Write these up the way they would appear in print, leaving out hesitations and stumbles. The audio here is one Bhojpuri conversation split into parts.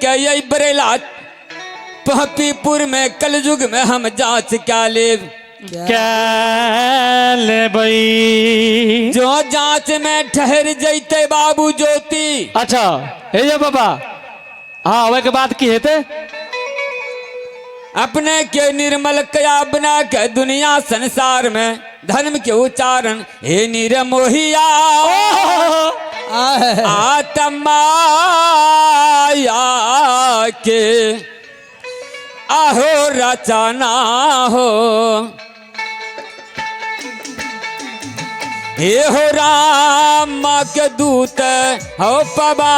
के यही बरेला पहपीपुर में कलयुग में हम जांच क्या ले भाई जो जांच में ठहर जैते बाबू ज्योति। अच्छा हे बाबा हाँ वे के बात की हेते अपने के निर्मल कया बना के दुनिया संसार में धर्म के उच्चारण हे निरमोहिया आत्मा के आहो रचना हो हे हो राम के दूत हो पबा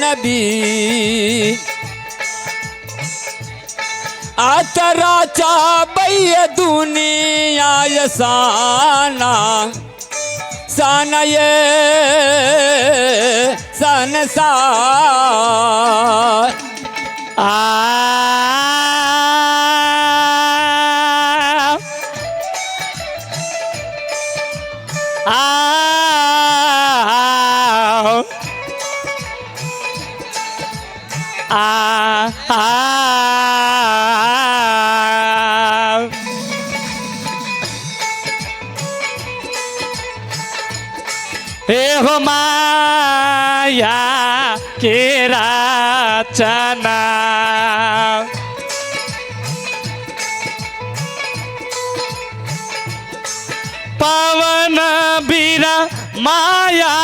नबी आतरा चाबैय दुनिया यसाना सन ये संसार हे हो माया के रचना पवन बीरा माया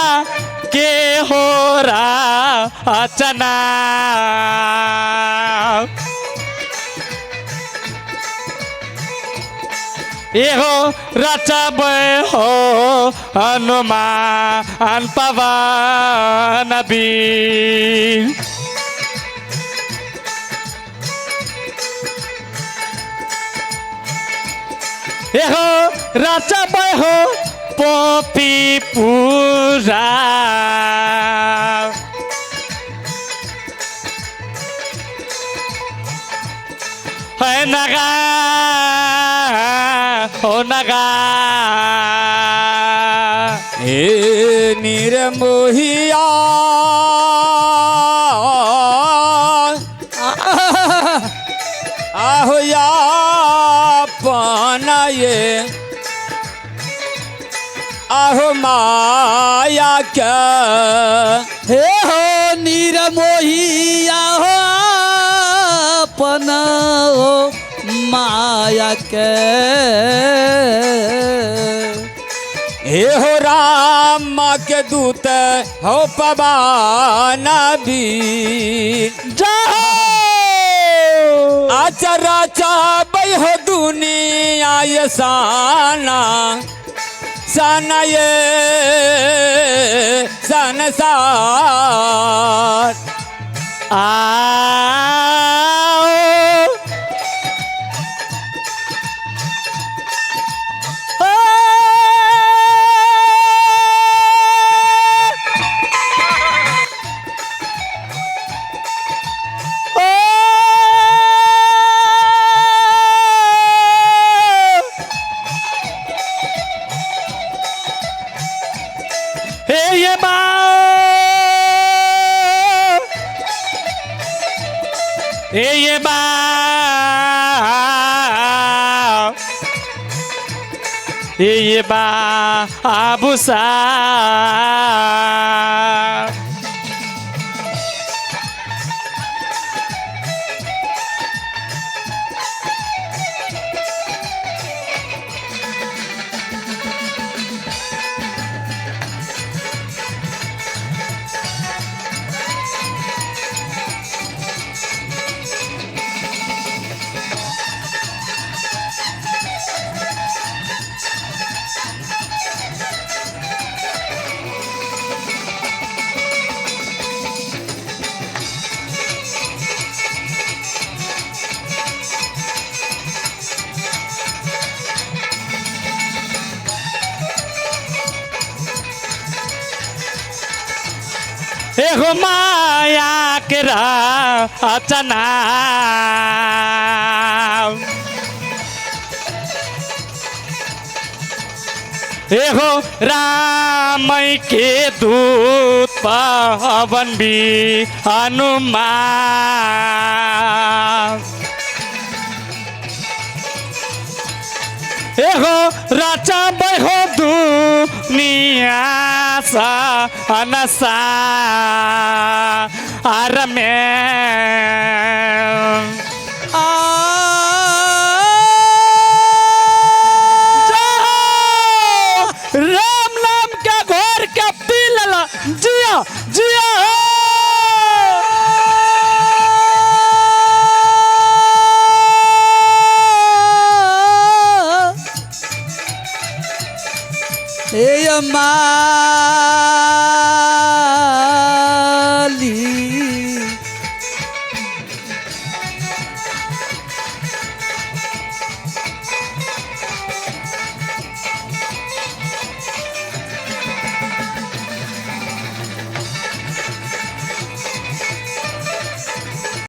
के हो रचना एहो रचब हो हनुमान पवन बीर एहो रचब हो पपीपुरा है नगा हो नगा हे निरमोहिया आहो या पाना ये आहो माया क्या हे हो निरमोहिया हो अपना हो माया के हे हो राम के दूत हो पबा नबी आचरा चाबै हो दुनिया यसाना सन ये संसार ये बा ये बा आबुसा एगो माया के रचना एगो राम मई के दूत पवन भी हनुमान एगो राजा बहो दुनिया सा अनसा आर में राम नाम के घोर के पी लला जिया जिया हे अम्मा